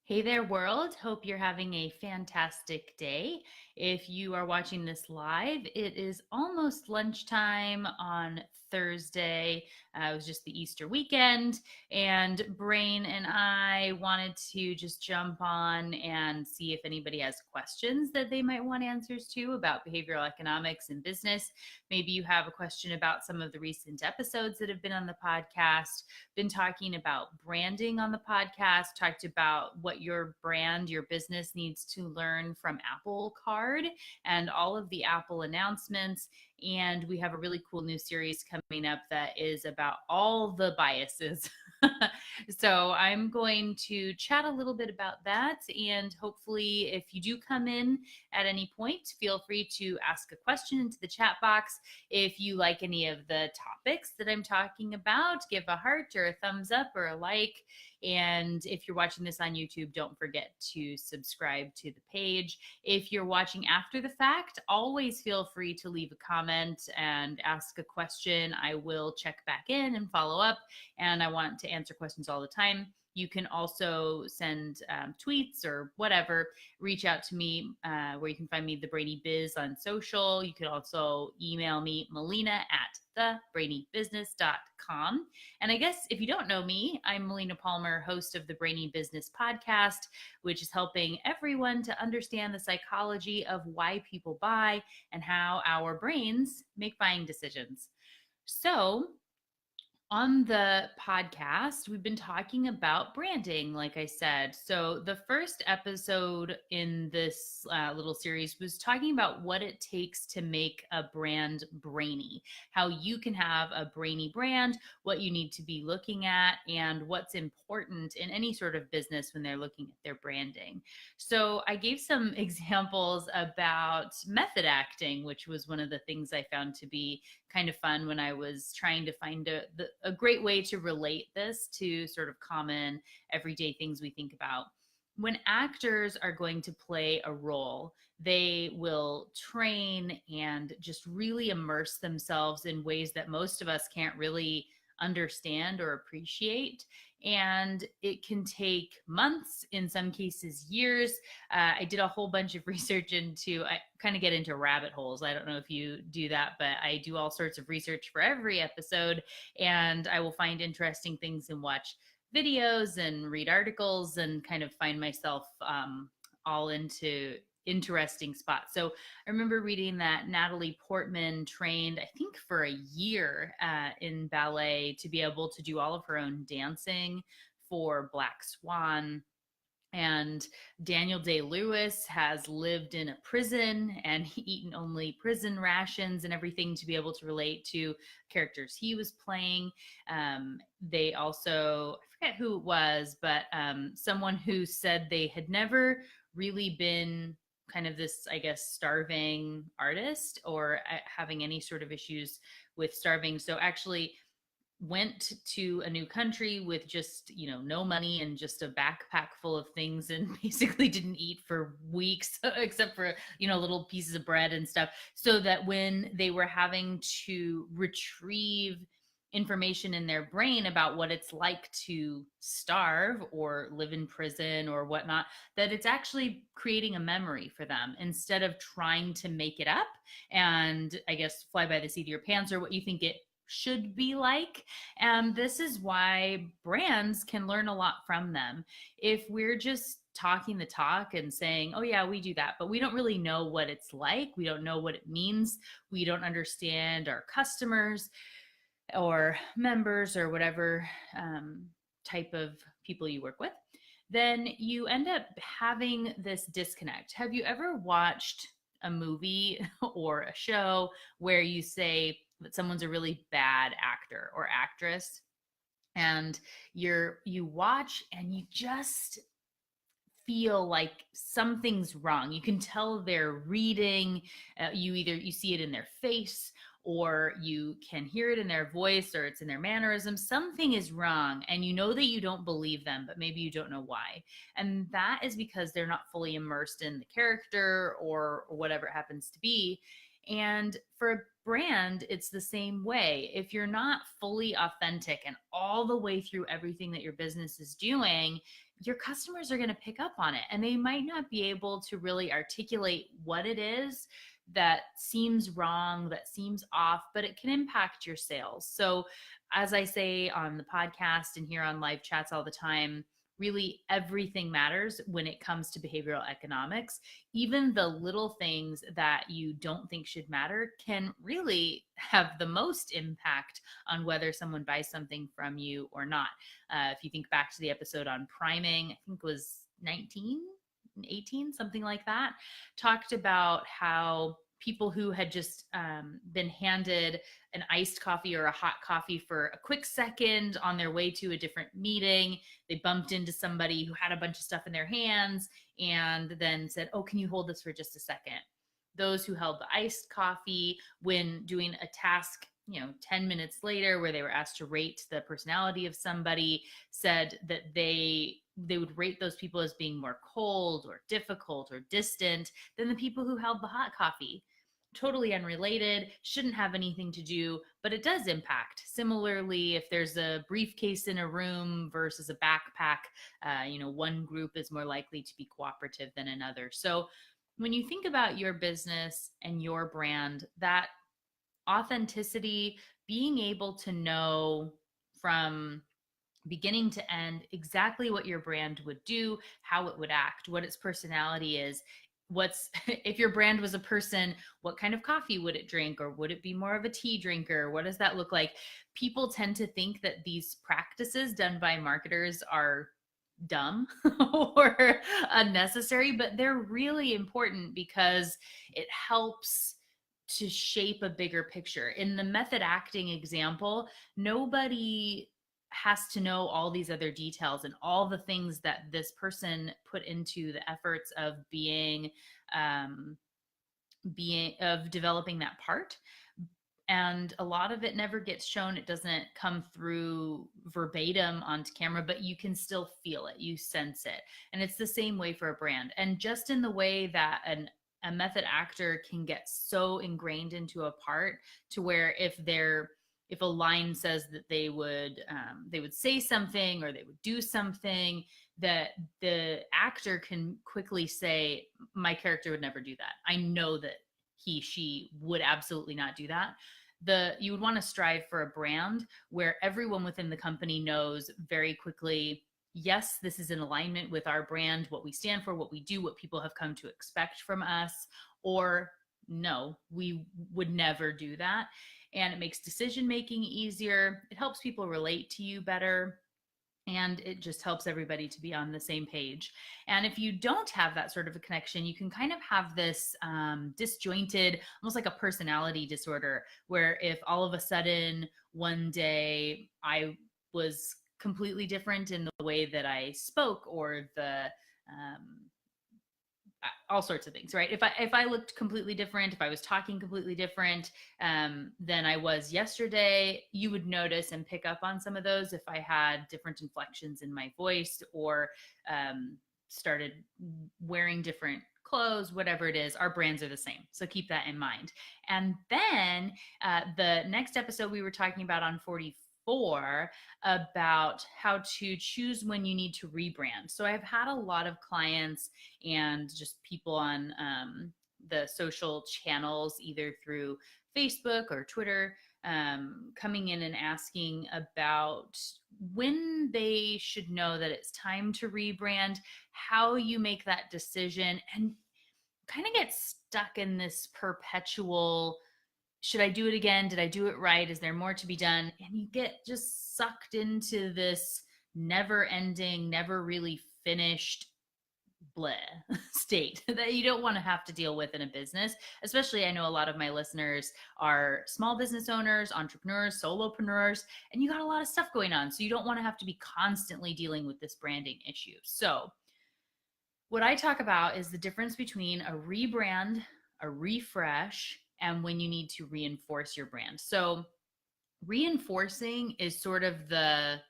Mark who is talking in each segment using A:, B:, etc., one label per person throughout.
A: Hey there, world. Hope you're having a fantastic day. If you are watching this live, it is almost lunchtime on Thursday. It was just the Easter weekend, and Brain and I wanted to just jump on and see if anybody has questions that they might want answers to about behavioral economics and business. Maybe you have a question about some of the recent episodes that have been on the podcast, been talking about branding on the podcast, talked about what your brand, your business needs to learn from Apple Card and all of the Apple announcements. And we have a really cool new series coming up that is about all the biases. So I'm going to chat a little bit about that. And hopefully, if you do come in at any point, feel free to ask a question into the chat box. If you like any of the topics that I'm talking about, give a heart or a thumbs up or a like. And if you're watching this on YouTube, don't forget to subscribe to the page. If you're watching after the fact, always feel free to leave a comment and ask a question. I will check back in and follow up, and I want to answer questions all the time. You can also send tweets or whatever. Reach out to me where you can find me, the Brainy Biz, on social. You can also email me, melina@thebrainybusiness.com. And I guess if you don't know me, I'm Melina Palmer, host of the Brainy Business podcast, which is helping everyone to understand the psychology of why people buy and how our brains make buying decisions. So, on the podcast, we've been talking about branding, like I said. So, the first episode in this little series was talking about what it takes to make a brand brainy, how you can have a brainy brand, what you need to be looking at, and what's important in any sort of business when they're looking at their branding. So, I gave some examples about method acting, which was one of the things I found to be kind of fun when I was trying to find a great way to relate this to sort of common everyday things we think about. When actors are going to play a role, they will train and just really immerse themselves in ways that most of us can't really understand or appreciate. And it can take months, in some cases, years. I did a whole bunch of research I kind of get into rabbit holes. I don't know if you do that, but I do all sorts of research for every episode, and I will find interesting things and watch videos and read articles and kind of find myself all into interesting spots. So I remember reading that Natalie Portman trained, I think, for a year in ballet to be able to do all of her own dancing for Black Swan. And Daniel Day-Lewis has lived in a prison and eaten only prison rations and everything to be able to relate to characters he was playing. They also, I forget who it was, but someone who said they had never really been kind of this, I guess, starving artist or having any sort of issues with starving. So actually went to a new country with just, no money and just a backpack full of things, and basically didn't eat for weeks except for, little pieces of bread and stuff, so that when they were having to retrieve information in their brain about what it's like to starve or live in prison or whatnot, that it's actually creating a memory for them instead of trying to make it up and, I guess, fly by the seat of your pants or what you think it should be like. And this is why brands can learn a lot from them. If we're just talking the talk and saying, oh yeah, we do that, but we don't really know what it's like, we don't know what it means, we don't understand our customers or members or whatever type of people you work with, then you end up having this disconnect. Have you ever watched a movie or a show where you say that someone's a really bad actor or actress, and you watch and you just feel like something's wrong? You can tell they're reading. You see it in their face, or you can hear it in their voice, or it's in their mannerisms. Something is wrong, and you know that you don't believe them, but maybe you don't know why. And that is because they're not fully immersed in the character or whatever it happens to be. And for a brand, it's the same way. If you're not fully authentic and all the way through everything that your business is doing, your customers are going to pick up on it, and they might not be able to really articulate what it is that seems wrong, that seems off, but it can impact your sales. So, as I say on the podcast and here on live chats all the time, really everything matters when it comes to behavioral economics. Even the little things that you don't think should matter can really have the most impact on whether someone buys something from you or not. If you think back to the episode on priming, I think it was 19, 18, something like that, talked about how people who had just been handed an iced coffee or a hot coffee for a quick second on their way to a different meeting, they bumped into somebody who had a bunch of stuff in their hands and then said, "Oh, can you hold this for just a second?" Those who held the iced coffee, when doing a task 10 minutes later where they were asked to rate the personality of somebody, said that they would rate those people as being more cold or difficult or distant than the people who held the hot coffee. Totally unrelated, shouldn't have anything to do, but it does impact. Similarly, if there's a briefcase in a room versus a backpack, one group is more likely to be cooperative than another. So when you think about your business and your brand, that authenticity, being able to know from beginning to end exactly what your brand would do, how it would act, what its personality is. If your brand was a person, what kind of coffee would it drink, or would it be more of a tea drinker? What does that look like? People tend to think that these practices done by marketers are dumb or unnecessary, but they're really important because it helps to shape a bigger picture. In the method acting example, nobody has to know all these other details and all the things that this person put into the efforts of developing that part. And a lot of it never gets shown. It doesn't come through verbatim onto camera, but you can still feel it, you sense it. And it's the same way for a brand. And just in the way that a method actor can get so ingrained into a part to where if a line says that they would say something or they would do something, that the actor can quickly say, "My character would never do that. I know that she would absolutely not do that." You would want to strive for a brand where everyone within the company knows very quickly, yes, this is in alignment with our brand, what we stand for, what we do, what people have come to expect from us, or no, we would never do that. And it makes decision making easier. It helps people relate to you better. And it just helps everybody to be on the same page. And if you don't have that sort of a connection, you can kind of have this disjointed, almost like a personality disorder, where if all of a sudden one day I was completely different in the way that I spoke, or all sorts of things, right? If I looked completely different, if I was talking completely different than I was yesterday, you would notice and pick up on some of those. If I had different inflections in my voice, or started wearing different clothes, whatever it is, our brands are the same. So keep that in mind. And then the next episode we were talking about on 44 about how to choose when you need to rebrand. So I've had a lot of clients and just people on the social channels, either through Facebook or Twitter, coming in and asking about when they should know that it's time to rebrand, how you make that decision, and kind of get stuck in this perpetual, should I do it again? Did I do it right? Is there more to be done? And you get just sucked into this never ending, never really finished bleh state that you don't want to have to deal with in a business. Especially, I know a lot of my listeners are small business owners, entrepreneurs, solopreneurs, and you got a lot of stuff going on. So you don't want to have to be constantly dealing with this branding issue. So what I talk about is the difference between a rebrand, a refresh, and when you need to reinforce your brand. So reinforcing is sort of the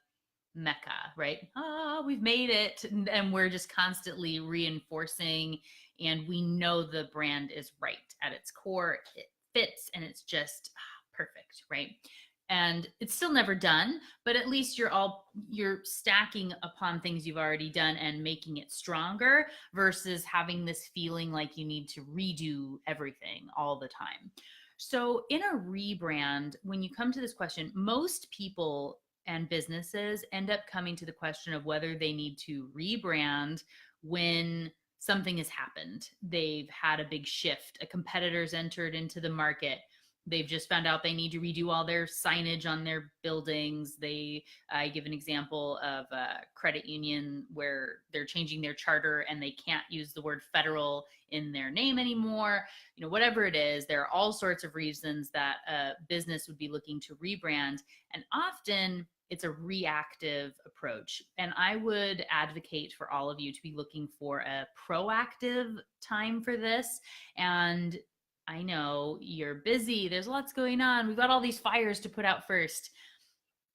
A: mecca, right? We've made it, and we're just constantly reinforcing, and we know the brand is right at its core. It fits, and it's just perfect, right? and it's still never done, but at least you're stacking upon things you've already done and making it stronger versus having this feeling like you need to redo everything all the time. So in a rebrand, when you come to this question, most people and businesses end up coming to the question of whether they need to rebrand when something has happened. They've had a big shift, a competitor's entered into the market, they've just found out they need to redo all their signage on their buildings. I give an example of a credit union where they're changing their charter and they can't use the word federal in their name anymore. Whatever it is, there are all sorts of reasons that a business would be looking to rebrand. And often it's a reactive approach. And I would advocate for all of you to be looking for a proactive time for this. And I know you're busy. There's lots going on. We've got all these fires to put out first.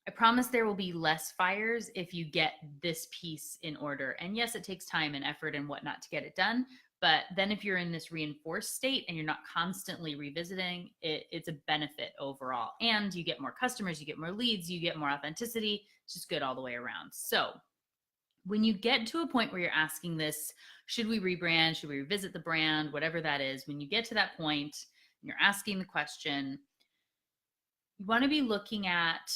A: I promise there will be less fires if you get this piece in order. And yes, it takes time and effort and whatnot to get it done. But then if you're in this reinforced state and you're not constantly revisiting, it's a benefit overall. And you get more customers, you get more leads, you get more authenticity. It's just good all the way around. So when you get to a point where you're asking this, should we rebrand? Should we revisit the brand? Whatever that is, when you get to that point, and you're asking the question, you want to be looking at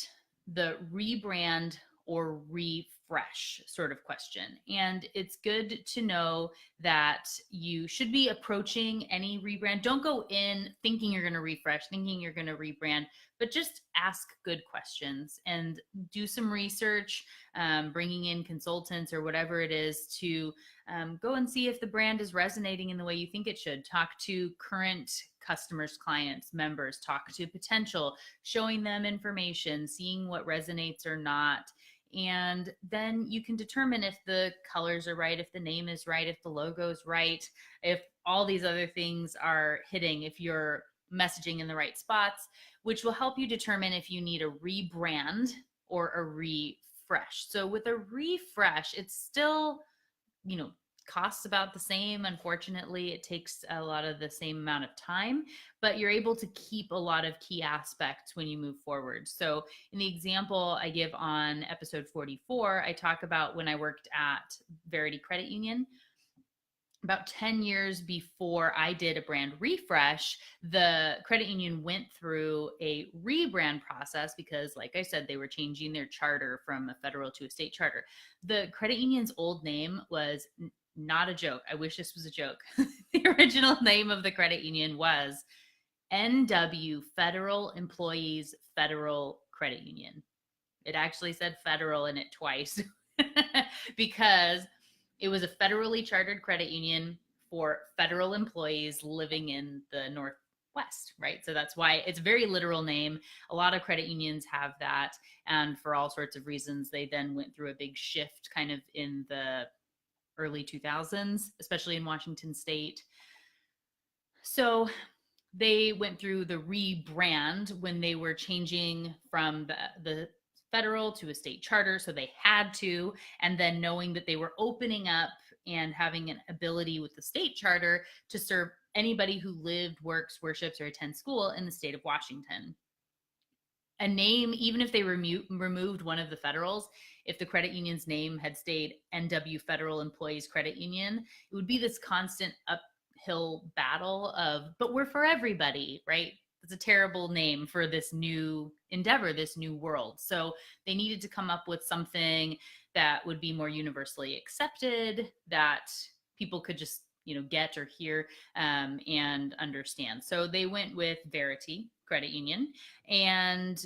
A: the rebrand or refresh sort of question. And it's good to know that you should be approaching any rebrand. Don't go in thinking you're going to refresh, thinking you're going to rebrand, but just ask good questions and do some research, bringing in consultants or whatever it is to go and see if the brand is resonating in the way you think it should. Talk to current customers, clients, members, talk to potential, showing them information, seeing what resonates or not. And then you can determine if the colors are right, if the name is right, if the logo is right, if all these other things are hitting, if you're messaging in the right spots, which will help you determine if you need a rebrand or a refresh. So with a refresh, it's still, costs about the same. Unfortunately, it takes a lot of the same amount of time, but you're able to keep a lot of key aspects when you move forward. So in the example I give on episode 44, I talk about when I worked at Verity Credit Union. About 10 years before I did a brand refresh, the credit union went through a rebrand process because, like I said, they were changing their charter from a federal to a state charter. The credit union's old name was not a joke. I wish this was a joke. The original name of the credit union was NW Federal Employees Federal Credit Union. It actually said federal in it twice because it was a federally chartered credit union for federal employees living in the Northwest, right? So that's why it's a very literal name. A lot of credit unions have that. And for all sorts of reasons, they then went through a big shift kind of in the early 2000s, especially in Washington State. So they went through the rebrand when they were changing from the federal to a state charter. So they had to, and then knowing that they were opening up and having an ability with the state charter to serve anybody who lived, works, worships, or attends school in the state of Washington. A name, even if they removed one of the federals, if the credit union's name had stayed NW Federal Employees Credit Union, it would be this constant uphill battle of, but we're for everybody, right? It's a terrible name for this new endeavor, this new world. So they needed to come up with something that would be more universally accepted, that people could just, get or hear and understand. So they went with Verity Credit Union, and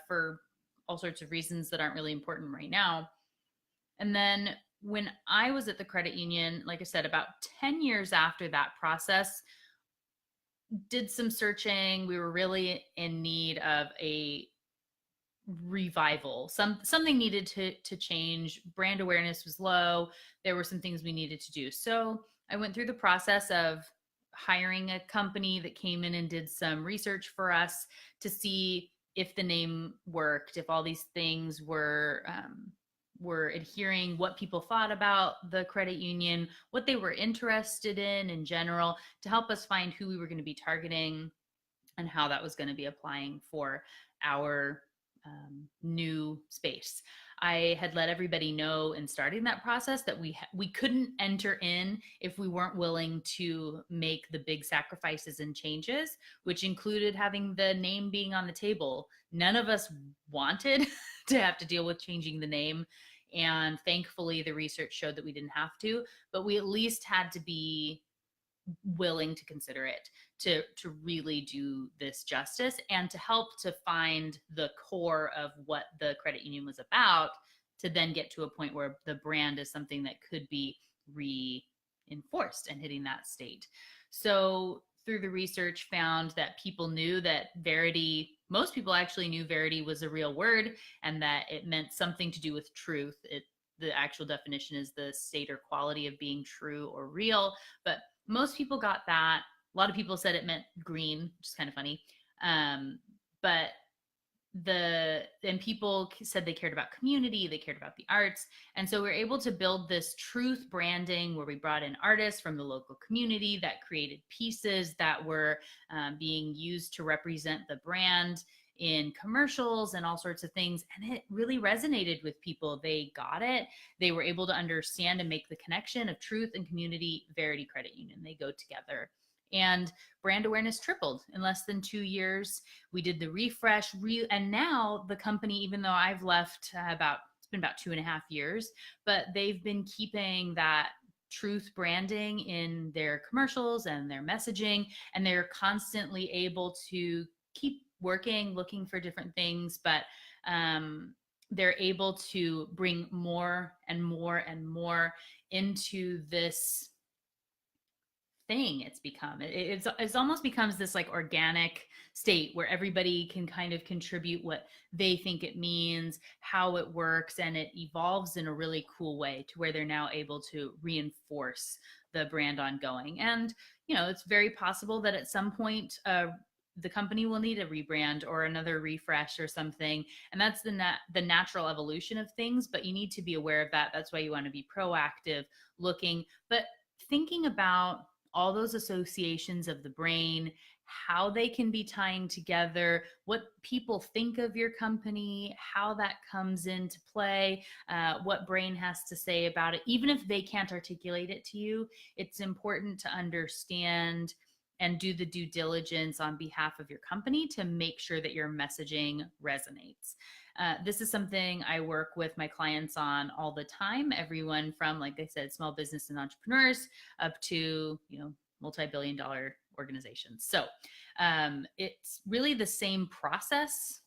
A: for all sorts of reasons that aren't really important right now. And then when I was at the credit union, like I said, about 10 years after that process, did some searching. We were really in need of a revival. Something needed to change. Brand awareness was low. There were some things we needed to do. So I went through the process of hiring a company that came in and did some research for us to see if the name worked, if all these things were adhering, what people thought about the credit union, what they were interested in general, to help us find who we were going to be targeting and how that was going to be applying for our new space. I had let everybody know in starting that process that we couldn't enter in if we weren't willing to make the big sacrifices and changes, which included having the name being on the table. None of us wanted to have to deal with changing the name, and thankfully the research showed that we didn't have to, but we at least had to be willing to consider it to really do this justice and to help to find the core of what the credit union was about, to then get to a point where the brand is something that could be reinforced and hitting that state. So through the research found that people knew that Verity, most people actually knew Verity was a real word and that it meant something to do with truth. The actual definition is the state or quality of being true or real, but most people got that. A lot of people said it meant green, which is kind of funny. But people said they cared about community, they cared about the arts. And so we're able to build this truth branding where we brought in artists from the local community that created pieces that were being used to represent the brand in commercials and all sorts of things. And it really resonated with people. They got it. They were able to understand and make the connection of truth and community. Verity Credit Union, they go together. And brand awareness tripled in less than 2 years. We did the refresh, and now the company, even though I've left it's been about 2.5 years, but they've been keeping that truth branding in their commercials and their messaging, and they're constantly able to keep working, looking for different things, but they're able to bring more and more and more into this thing it's become. It's almost becomes this like organic state where everybody can kind of contribute what they think it means, how it works, and it evolves in a really cool way to where they're now able to reinforce the brand ongoing. And it's very possible that at some point the company will need a rebrand or another refresh or something, and that's the natural evolution of things, but you need to be aware of that. That's why you want to be proactive, looking, but thinking about all those associations of the brain, how they can be tying together, what people think of your company, how that comes into play, what brain has to say about it. Even if they can't articulate it to you, it's important to understand and do the due diligence on behalf of your company to make sure that your messaging resonates. This is something I work with my clients on all the time. Everyone from, like I said, small business and entrepreneurs up to, multi-billion-dollar organizations. So it's really the same process,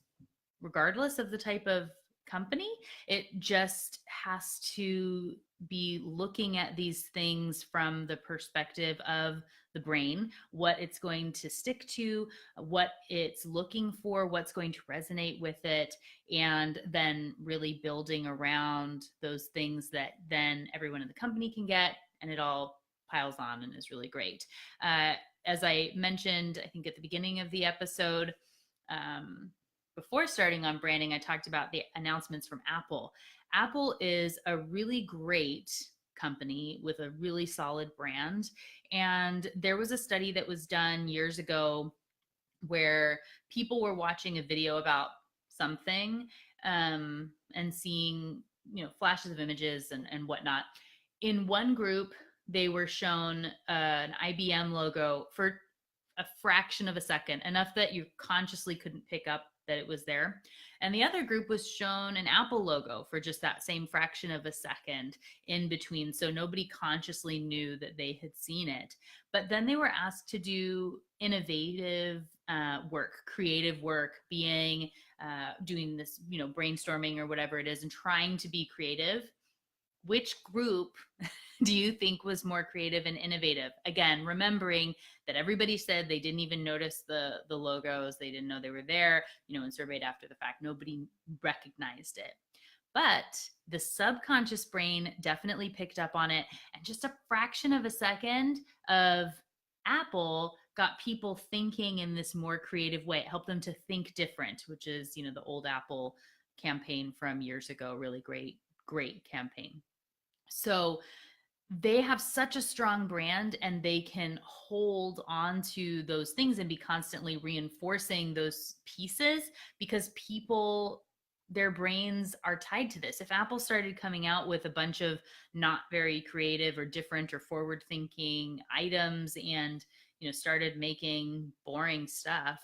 A: regardless of the type of company. It just has to be looking at these things from the perspective of the brain, what it's going to stick to, what it's looking for, what's going to resonate with it, and then really building around those things that then everyone in the company can get, and it all piles on and is really great. As I mentioned, I think at the beginning of the episode, before starting on branding, I talked about the announcements from Apple. Apple is a really great company with a really solid brand. And there was a study that was done years ago where people were watching a video about something and seeing, flashes of images and whatnot. In one group, they were shown an IBM logo for a fraction of a second, enough that you consciously couldn't pick up that it was there. And the other group was shown an Apple logo for just that same fraction of a second in between. So nobody consciously knew that they had seen it. But then they were asked to do innovative work, creative work, doing this, brainstorming or whatever it is, and trying to be creative. Which group do you think was more creative and innovative? Again, remembering that everybody said they didn't even notice the logos. They didn't know they were there, and surveyed after the fact. Nobody recognized it. But the subconscious brain definitely picked up on it. And just a fraction of a second of Apple got people thinking in this more creative way. It helped them to think different, which is, the old Apple campaign from years ago. Really great campaign. So they have such a strong brand, and they can hold on to those things and be constantly reinforcing those pieces because people their brains are tied to this. If Apple started coming out with a bunch of not very creative or different or forward thinking items and, started making boring stuff,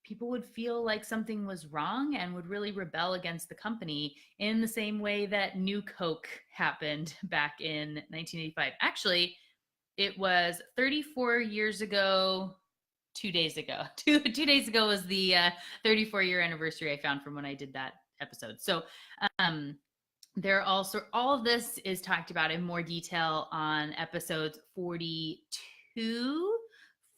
A: people would feel like something was wrong and would really rebel against the company in the same way that New Coke happened back in 1985. Actually, it was 34 years ago, 2 days ago. Two days ago was the 34-year anniversary I found from when I did that episode. So um, there also, all of this is talked about in more detail on episodes 42,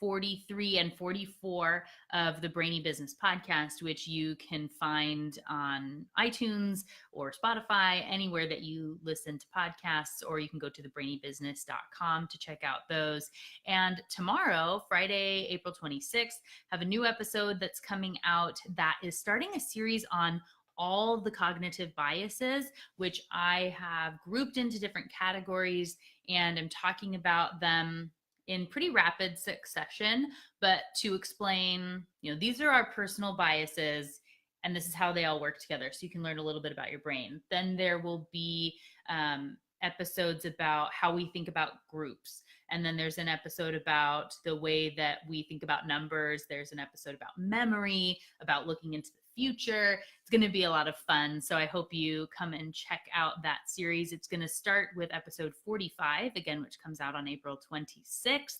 A: 43, and 44 of the Brainy Business podcast, which you can find on iTunes or Spotify, anywhere that you listen to podcasts, or you can go to thebrainybusiness.com to check out those. And tomorrow, Friday, April 26th, have a new episode that's coming out that is starting a series on all the cognitive biases, which I have grouped into different categories, and I'm talking about them in pretty rapid succession, but to explain, these are our personal biases and this is how they all work together, so you can learn a little bit about your brain. Then there will be episodes about how we think about groups. And then there's an episode about the way that we think about numbers. There's an episode about memory, about looking into the future. It's going to be a lot of fun. So I hope you come and check out that series. It's going to start with episode 45, again, which comes out on April 26th.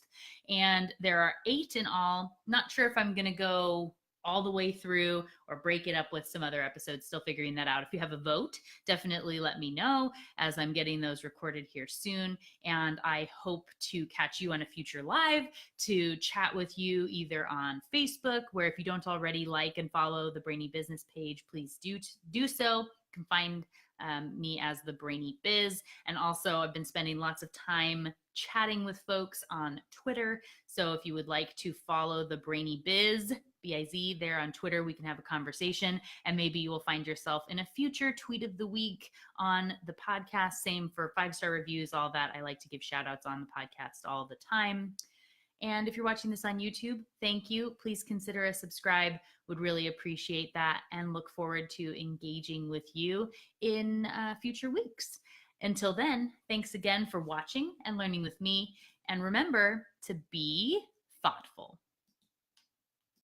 A: And there are 8 in all. Not sure if I'm going to go all the way through or break it up with some other episodes, still figuring that out. If you have a vote, definitely let me know, as I'm getting those recorded here soon. And I hope to catch you on a future live to chat with you either on Facebook, where if you don't already like and follow the Brainy Business page, please do so. You can find me as the Brainy Biz. And also I've been spending lots of time chatting with folks on Twitter. So if you would like to follow the Brainy Biz, B-I-Z, there on Twitter, we can have a conversation, and maybe you will find yourself in a future tweet of the week on the podcast. Same for 5-star reviews, all that. I like to give shout outs on the podcast all the time. And if you're watching this on YouTube, thank you. Please consider a subscribe. Would really appreciate that, and look forward to engaging with you in future weeks. Until then, thanks again for watching and learning with me. And remember to be thoughtful.